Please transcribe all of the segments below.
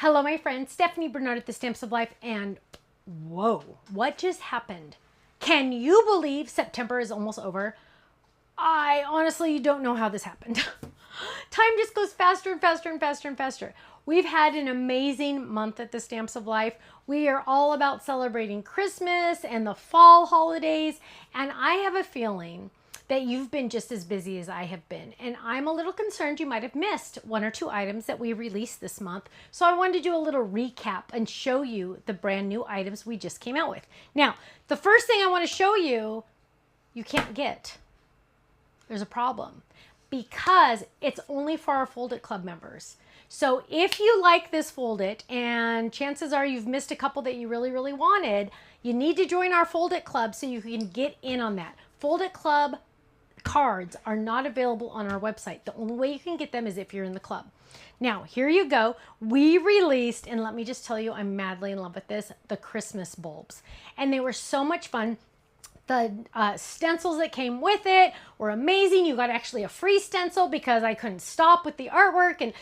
Hello, my friend Stephanie Bernard at the Stamps of Life, and whoa, what just happened? Can you believe September is almost over? I honestly don't know how this happened. Time just goes faster and faster and faster and faster. We've had an amazing month at the Stamps of Life. We are all about celebrating Christmas and the fall holidays, and I have a feeling that you've been just as busy as I have been. And I'm a little concerned you might have missed one or two items that we released this month. So I wanted to do a little recap and show you the brand new items we just came out with. Now, the first thing I want to show you, you can't get. There's a problem because it's only for our Fold It Club members. So if you like this Fold It, and chances are you've missed a couple that you really, really wanted, you need to join our Fold It Club so you can get in on that. Fold It Club cards are not available on our website. The only way you can get them is if you're in the club. Now, here you go. We released, and let me just tell you, I'm madly in love with this, the Christmas bulbs. And they were so much fun. The stencils that came with it were amazing. You got actually a free stencil because I couldn't stop with the artwork, and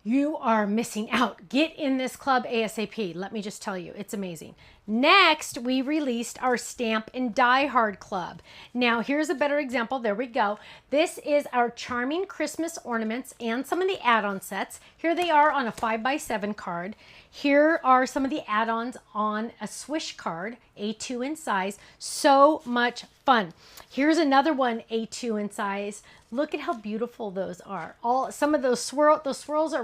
you are missing out. Get in this club ASAP. Let me just tell you, it's amazing. Next, we released our Stamp and Die Hard Club. Now, here's a better example. There we go. This is our charming Christmas ornaments and some of the add-on sets. Here they are on a 5x7 card. Here are some of the add-ons on a swish card, A2 in size. So much fun. Here's another one, A2 in size. Look at how beautiful those are. Some of those swirls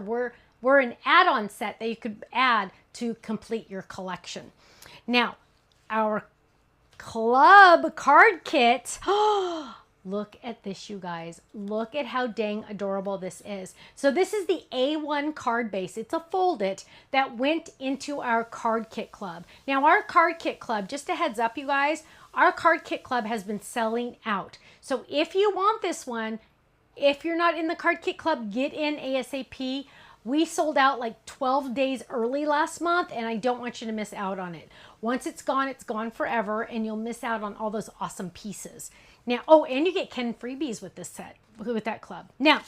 were an add-on set that you could add to complete your collection. Now, our club card kit. Look at this, you guys. Look at how dang adorable this is. So this is the A1 card base. It's a Fold It that went into our card kit club. Now, our card kit club, just a heads up, you guys, our card kit club has been selling out. So if you want this one, if you're not in the card kit club, get in ASAP. We sold out like 12 days early last month, and I don't want you to miss out on it. Once it's gone forever, and you'll miss out on all those awesome pieces. Now, oh, and you get Ken freebies with this set, with that club. Now,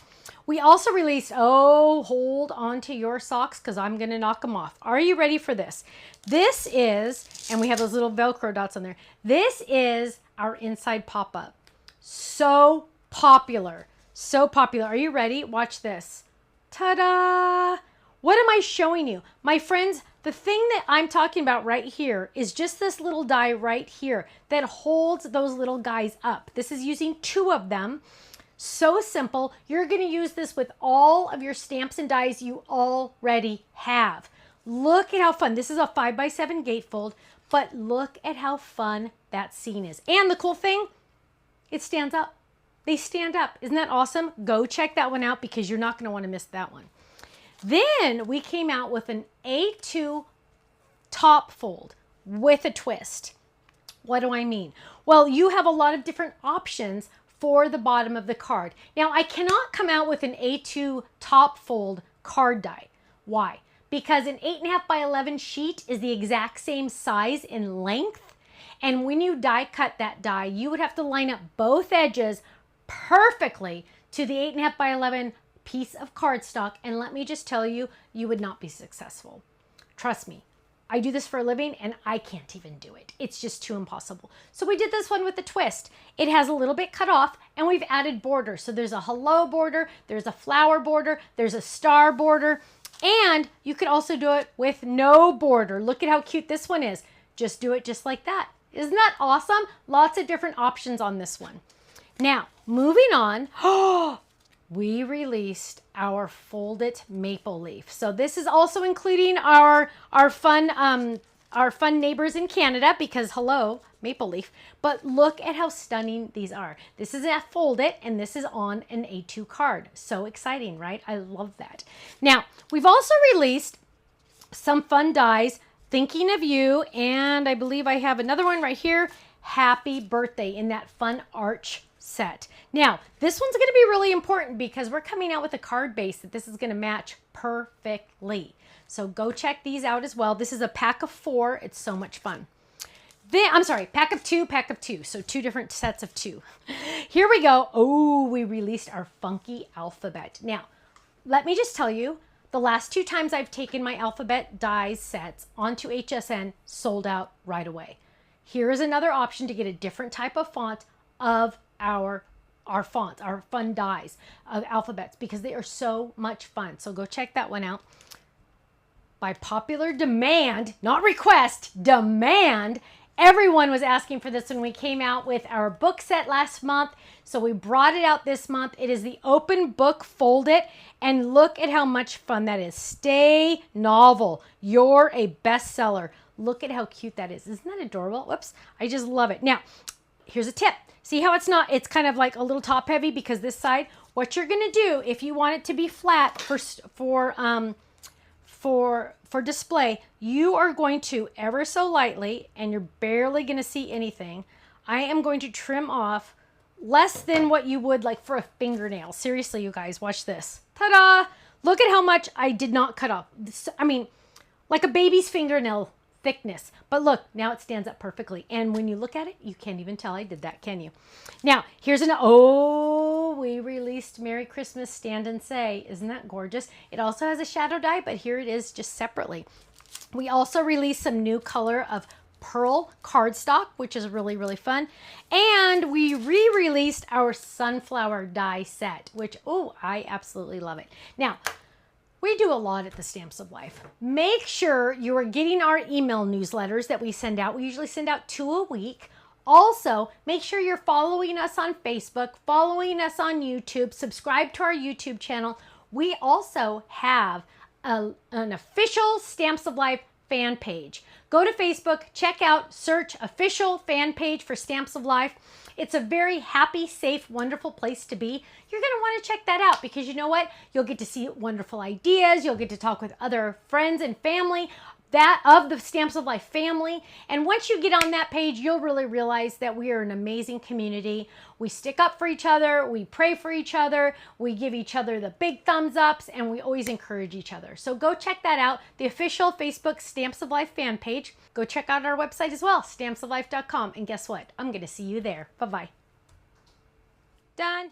we also released, oh, hold on to your socks because I'm going to knock them off. Are you ready for this? This is, and we have those little Velcro dots on there. This is our inside pop-up. So popular. So popular. Are you ready? Watch this. Ta-da! What am I showing you? My friends, the thing that I'm talking about right here is just this little die right here that holds those little guys up. This is using 2 of them. So simple. You're going to use this with all of your stamps and dies you already have. Look at how fun. This is a 5x7 gatefold, but look at how fun that scene is. And the cool thing, it stands up. They stand up. Isn't that awesome? Go check that one out because you're not going to want to miss that one. Then we came out with an A2 top fold with a twist. What do I mean? Well, you have a lot of different options for the bottom of the card. Now, I cannot come out with an A2 top fold card die. Why? Because an 8.5 by 11 sheet is the exact same size in length. And when you die cut that die, you would have to line up both edges perfectly to the 8.5 by 11 piece of cardstock, and let me just tell you, you would not be successful. Trust me, I do this for a living and I can't even do it. It's just too impossible. So we did this one with a twist. It has a little bit cut off and we've added border. So there's a hello border, there's a flower border, there's a star border, and you could also do it with no border. Look at how cute this one is. Just do it just like that. Isn't that awesome? Lots of different options on this one. Now, moving on, we released our Fold It Maple Leaf. So this is also including our fun neighbors in Canada because hello, Maple Leaf. But look at how stunning these are. This is a Fold It and this is on an A2 card. So exciting, right? I love that. Now, we've also released some fun dies, Thinking of You, and I believe I have another one right here, Happy Birthday, in that fun arch set. Now, this one's going to be really important because we're coming out with a card base that this is going to match perfectly. So go check these out as well. This is a pack of 4. It's so much fun. Then, I'm sorry, pack of two. So 2 different sets of 2. Here we go. Oh, we released our funky alphabet. Now, let me just tell you, The last 2 times I've taken my alphabet dies sets onto HSN, sold out right away. Here is another option to get a different type of font of our fonts, our fun dies of alphabets, because they are so much fun. So go check that one out. By popular demand, not request, demand, everyone was asking for this when we came out with our book set last month. So we brought it out this month. It is the open book fold it. And look at how much fun that is. Stay novel. You're a bestseller. Look at how cute that is. Isn't that adorable? Whoops. I just love it. Now, here's a tip. See how it's kind of like a little top heavy, because this side, what you're going to do if you want it to be flat for display, you are going to ever so lightly, and you're barely going to see anything. I am going to trim off less than what you would like for a fingernail. Seriously, you guys, watch this. Ta-da! Look at how much I did not cut off. I mean, like a baby's fingernail thickness. But look, now it stands up perfectly. And when you look at it, you can't even tell I did that, can you? Now, here's we released Merry Christmas Stand and Say. Isn't that gorgeous? It also has a shadow die, but here it is just separately. We also released some new color of pearl cardstock, which is really, really fun. And we re-released our sunflower die set, which, I absolutely love it. Now, we do a lot at the Stamps of Life. Make sure you are getting our email newsletters that we send out. We usually send out 2 a week. Also, make sure you're following us on Facebook, following us on YouTube, subscribe to our YouTube channel. We also have an official Stamps of Life fan page. Go to Facebook, check out, search official fan page for Stamps of Life. It's a very happy, safe, wonderful place to be. You're going to want to check that out, because you know what? You'll get to see wonderful ideas. You'll get to talk with other friends and family of the Stamps of Life family. And once you get on that page, you'll really realize that we are an amazing community. We stick up for each other. We pray for each other. We give each other the big thumbs ups, and we always encourage each other. So go check that out, the official Facebook Stamps of Life fan page. Go check out our website as well, stampsoflife.com. And guess what? I'm going to see you there. Bye-bye. Done.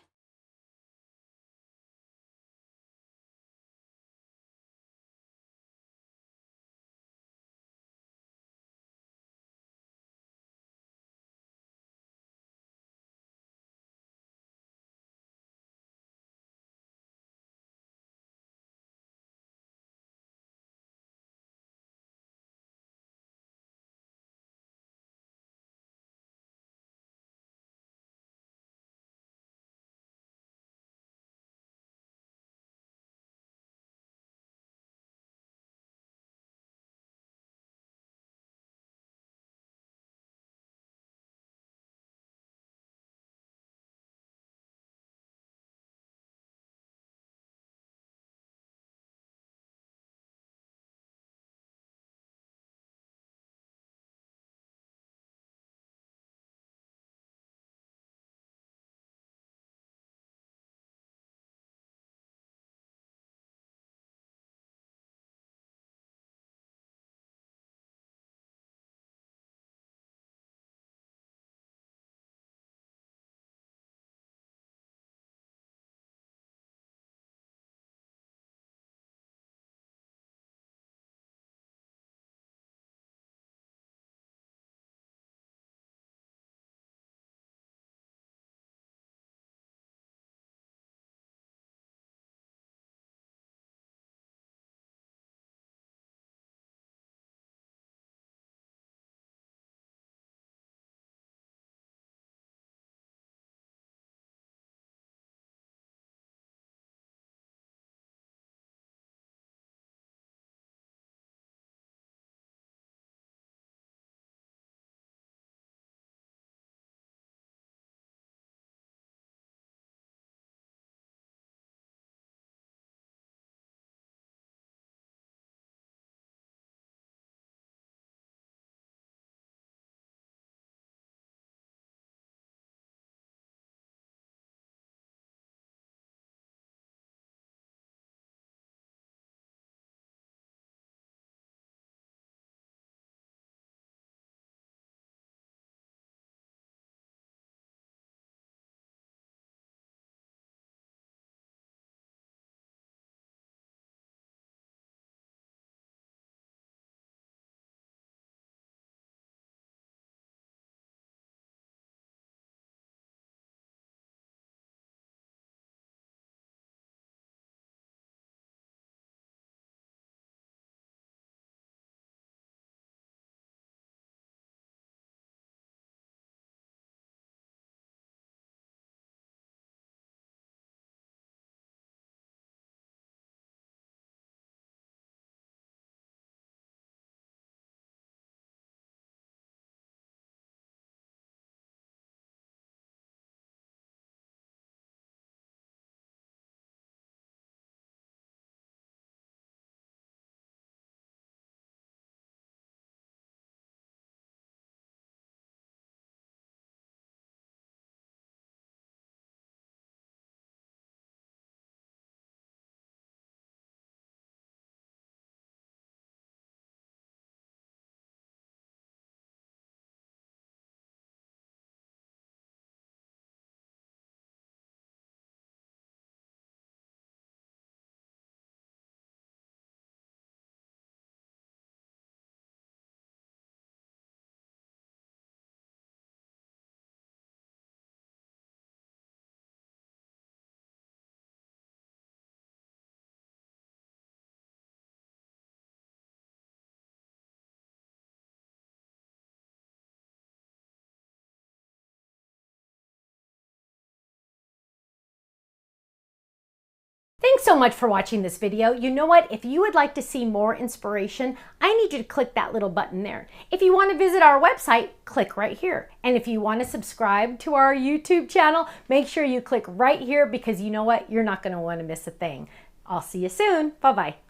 Thanks so much for watching this video. You know what? If you would like to see more inspiration, I need you to click that little button there. If you want to visit our website, click right here. And if you want to subscribe to our YouTube channel, make sure you click right here because you know what? You're not going to want to miss a thing. I'll see you soon. Bye-bye.